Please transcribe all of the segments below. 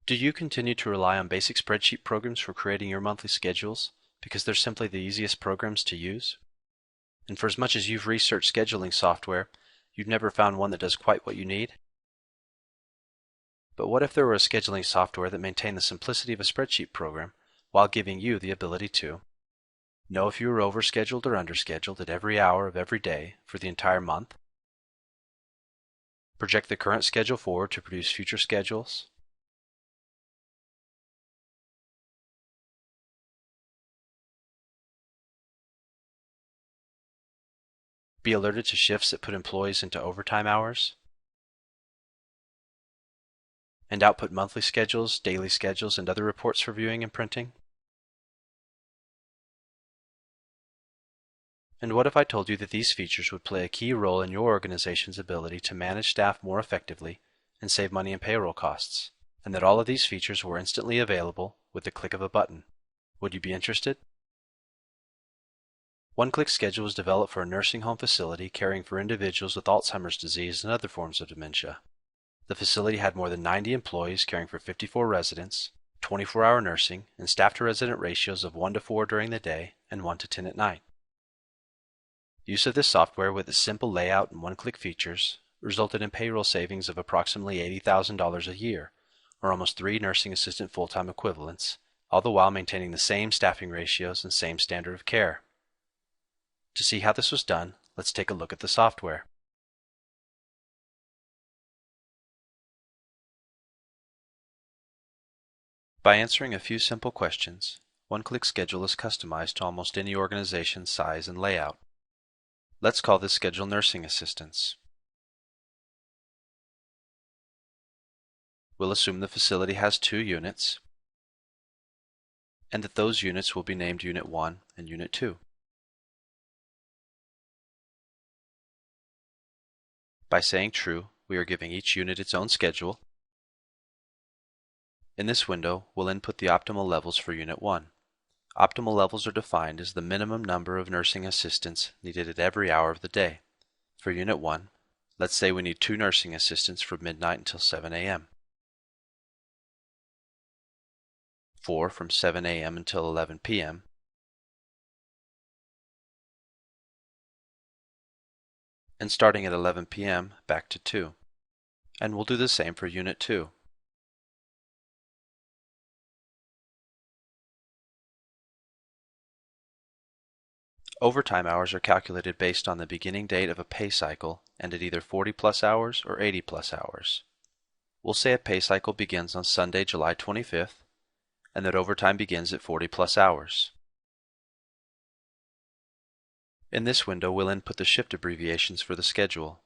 Do you continue to rely on basic spreadsheet programs for creating your monthly schedules because they're simply the easiest programs to use? And for as much as you've researched scheduling software, you've never found one that does quite what you need? But what if there were a scheduling software that maintained the simplicity of a spreadsheet program while giving you the ability to know if you were overscheduled or underscheduled at every hour of every day for the entire month, project the current schedule forward to produce future schedules, be alerted to shifts that put employees into overtime hours, and output monthly schedules, daily schedules, and other reports for viewing and printing? And what if I told you that these features would play a key role in your organization's ability to manage staff more effectively and save money in payroll costs, and that all of these features were instantly available with the click of a button? Would you be interested? OneClickSchedule was developed for a nursing home facility caring for individuals with Alzheimer's disease and other forms of dementia. The facility had more than 90 employees caring for 54 residents, 24-hour nursing, and staff-to-resident ratios of 1:4 during the day and 1:10 at night. Use of this software with its simple layout and one-click features resulted in payroll savings of approximately $80,000 a year, or almost 3 nursing assistant full-time equivalents, all the while maintaining the same staffing ratios and same standard of care. To see how this was done, let's take a look at the software. By answering a few simple questions, OneClickSchedule is customized to almost any organization's size and layout. Let's call this schedule Nursing Assistants. We'll assume the facility has 2 units, and that those units will be named Unit 1 and Unit 2. By saying true, we are giving each unit its own schedule. In this window, we'll input the optimal levels for Unit 1. Optimal levels are defined as the minimum number of nursing assistants needed at every hour of the day. For Unit 1, let's say we need 2 nursing assistants from midnight until 7 a.m., 4 from 7 a.m. until 11 p.m., and starting at 11 p.m. back to 2. And we'll do the same for Unit 2. Overtime hours are calculated based on the beginning date of a pay cycle and at either 40+ hours or 80+ hours. We'll say a pay cycle begins on Sunday, July 25th, and that overtime begins at 40+ hours. In this window, we'll input the shift abbreviations for the schedule.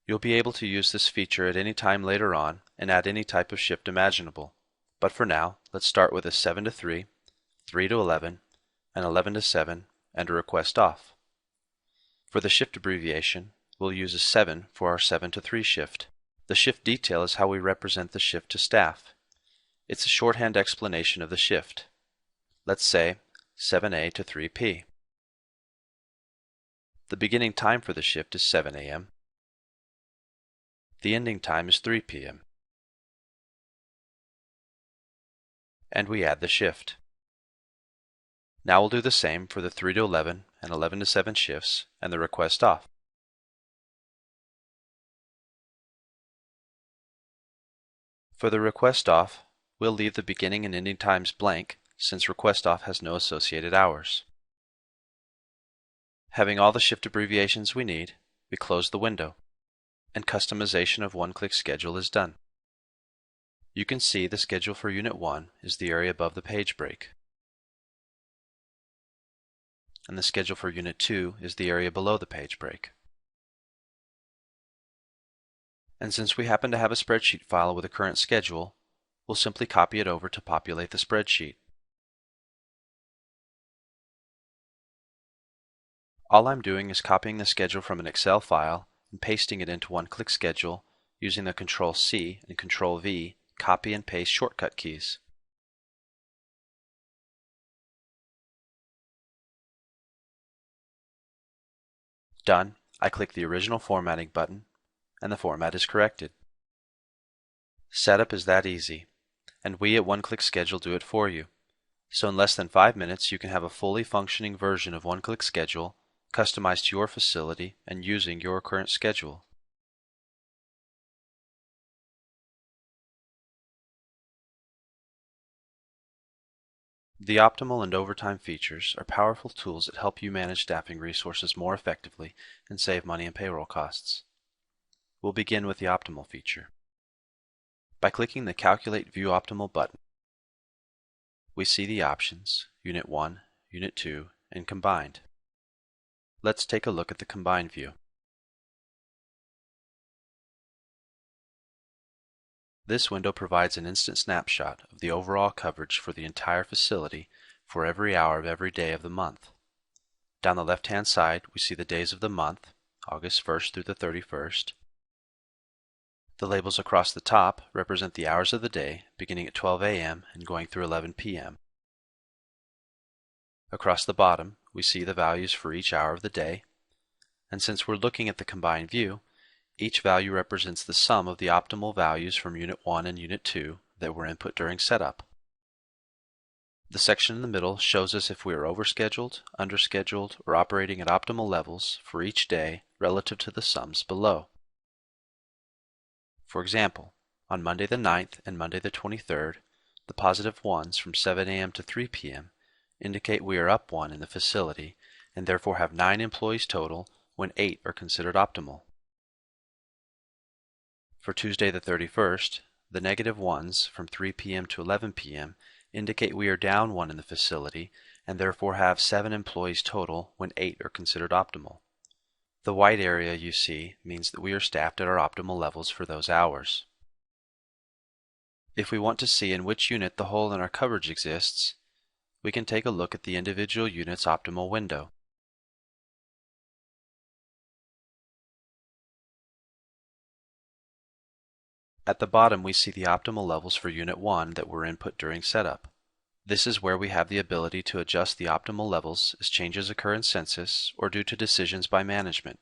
You'll be able to use this feature at any time later on and add any type of shift imaginable. But for now, let's start with a 7 to 3, 3 to 11, and 11 to 7, and a request off. For the shift abbreviation, we'll use a 7 for our 7 to 3 shift. The shift detail is how we represent the shift to staff. It's a shorthand explanation of the shift. Let's say 7A to 3P. The beginning time for the shift is 7 a.m. The ending time is 3 p.m. And we add the shift. Now we'll do the same for the 3 to 11 and 11 to 7 shifts and the request off. For the request off, we'll leave the beginning and ending times blank since request off has no associated hours. Having all the shift abbreviations we need, we close the window, and customization of OneClickSchedule is done. You can see the schedule for Unit 1 is the area above the page break, and the schedule for Unit 2 is the area below the page break. And since we happen to have a spreadsheet file with a current schedule, we'll simply copy it over to populate the spreadsheet. All I'm doing is copying the schedule from an Excel file and pasting it into OneClickSchedule using the Control-C and Control-V copy and paste shortcut keys. Done. I click the original formatting button, and the format is corrected. Setup is that easy. and we at OneClickSchedule do it for you. So in less than 5 minutes, you can have a fully functioning version of OneClickSchedule, customized to your facility and using your current schedule. The optimal and overtime features are powerful tools that help you manage staffing resources more effectively and save money in payroll costs. We'll begin with the optimal feature. By clicking the Calculate View Optimal button, we see the options, Unit 1, Unit 2, and Combined. Let's take a look at the Combined view. This window provides an instant snapshot of the overall coverage for the entire facility for every hour of every day of the month. Down the left-hand side, we see the days of the month, August 1st through the 31st. The labels across the top represent the hours of the day, beginning at 12 a.m. and going through 11 p.m. Across the bottom, we see the values for each hour of the day, and since we're looking at the combined view, each value represents the sum of the optimal values from Unit 1 and Unit 2 that were input during setup. The section in the middle shows us if we are overscheduled, underscheduled, or operating at optimal levels for each day relative to the sums below. For example, on Monday the 9th and Monday the 23rd, the positive ones from 7 a.m. to 3 p.m. indicate we are up 1 in the facility and therefore have 9 employees total when 8 are considered optimal. For Tuesday the 31st, the negative ones from 3 p.m. to 11 p.m. indicate we are down 1 in the facility and therefore have 7 employees total when 8 are considered optimal. The white area you see means that we are staffed at our optimal levels for those hours. If we want to see in which unit the hole in our coverage exists, we can take a look at the individual unit's optimal window. At the bottom, we see the optimal levels for Unit 1 that were input during setup. This is where we have the ability to adjust the optimal levels as changes occur in census or due to decisions by management.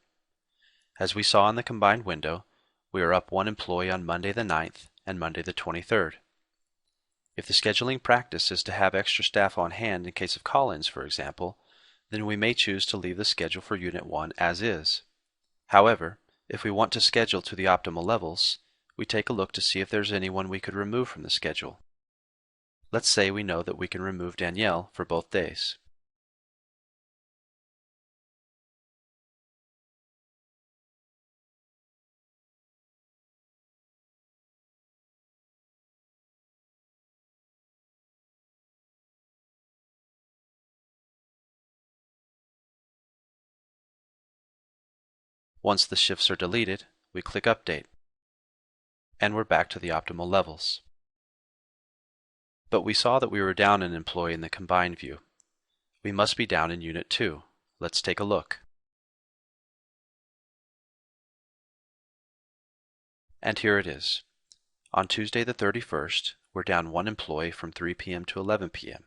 As we saw in the combined window, we are up 1 employee on Monday the 9th and Monday the 23rd. If the scheduling practice is to have extra staff on hand in case of call-ins, for example, then we may choose to leave the schedule for Unit 1 as is. However, if we want to schedule to the optimal levels, we take a look to see if there's anyone we could remove from the schedule. Let's say we know that we can remove Danielle for both days. Once the shifts are deleted, we click Update, and we're back to the optimal levels. But we saw that we were down an employee in the combined view. We must be down in Unit 2. Let's take a look. And here it is. On Tuesday the 31st, we're down 1 employee from 3 p.m. to 11 p.m.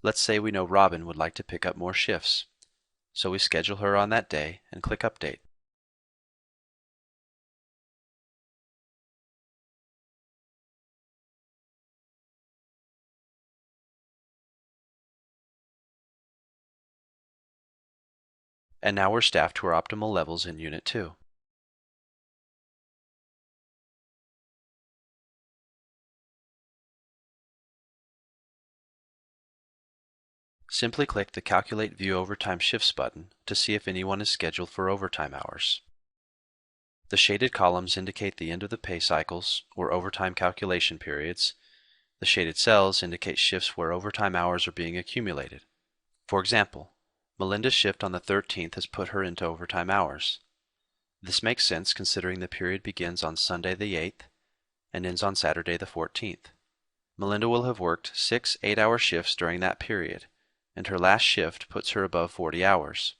Let's say we know Robin would like to pick up more shifts, so we schedule her on that day and click Update. And now we're staffed to our optimal levels in Unit 2. Simply click the Calculate View Overtime Shifts button to see if anyone is scheduled for overtime hours. The shaded columns indicate the end of the pay cycles or overtime calculation periods. The shaded cells indicate shifts where overtime hours are being accumulated. For example, Melinda's shift on the 13th has put her into overtime hours. This makes sense considering the period begins on Sunday the 8th and ends on Saturday the 14th. Melinda will have worked 6 8-hour shifts during that period, and her last shift puts her above 40 hours.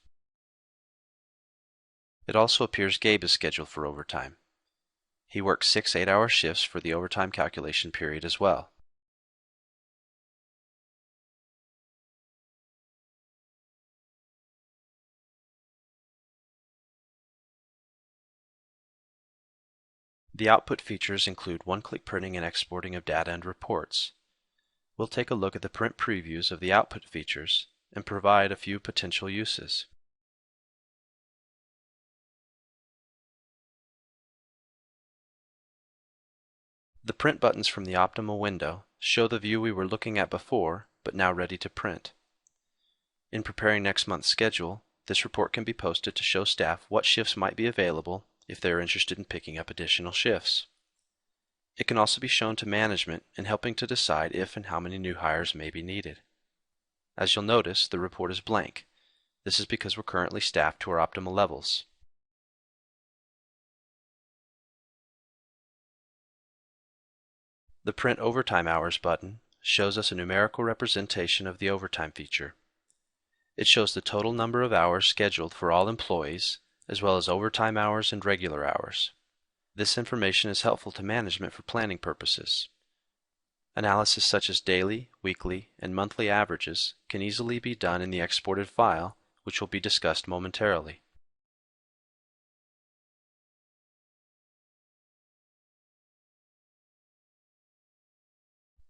It also appears Gabe is scheduled for overtime. He works 6 8-hour shifts for the overtime calculation period as well. The output features include one-click printing and exporting of data and reports. We'll take a look at the print previews of the output features and provide a few potential uses. The print buttons from the Optimal window show the view we were looking at before, but now ready to print. In preparing next month's schedule, this report can be posted to show staff what shifts might be available if they are interested in picking up additional shifts. It can also be shown to management in helping to decide if and how many new hires may be needed. As you'll notice, the report is blank. This is because we're currently staffed to our optimal levels. The Print Overtime Hours button shows us a numerical representation of the overtime feature. It shows the total number of hours scheduled for all employees, as well as overtime hours and regular hours. This information is helpful to management for planning purposes. Analysis such as daily, weekly, and monthly averages can easily be done in the exported file, which will be discussed momentarily.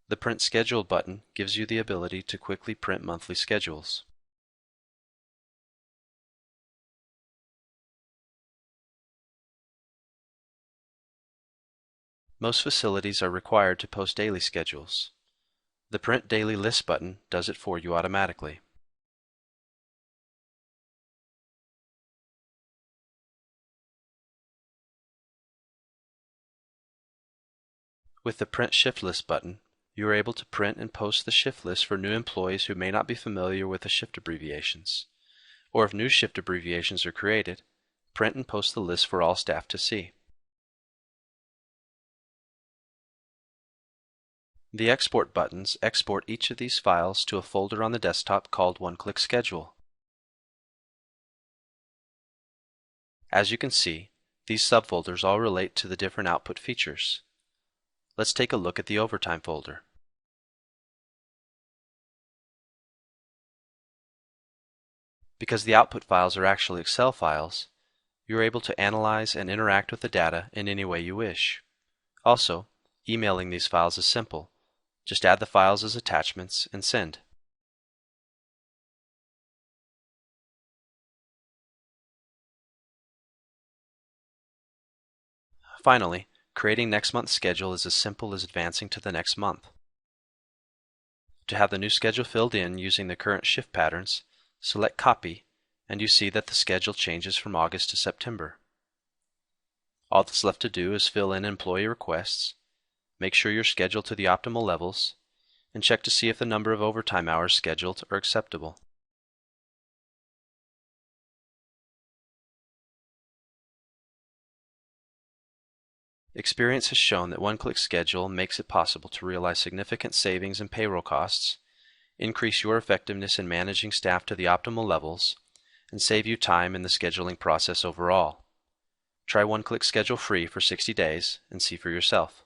The Print Schedule button gives you the ability to quickly print monthly schedules. Most facilities are required to post daily schedules. The Print Daily List button does it for you automatically. With the Print Shift List button, you are able to print and post the shift list for new employees who may not be familiar with the shift abbreviations. Or if new shift abbreviations are created, print and post the list for all staff to see. The Export buttons export each of these files to a folder on the desktop called OneClickSchedule. As you can see, these subfolders all relate to the different output features. Let's take a look at the Overtime folder. Because the output files are actually Excel files, you are able to analyze and interact with the data in any way you wish. Also, emailing these files is simple. Just add the files as attachments and send. Finally, creating next month's schedule is as simple as advancing to the next month. To have the new schedule filled in using the current shift patterns, select Copy, and you see that the schedule changes from August to September. All that's left to do is fill in employee requests, make sure you're scheduled to the optimal levels, and check to see if the number of overtime hours scheduled are acceptable. Experience has shown that OneClickSchedule makes it possible to realize significant savings in payroll costs, increase your effectiveness in managing staff to the optimal levels, and save you time in the scheduling process overall. Try OneClickSchedule free for 60 days and see for yourself.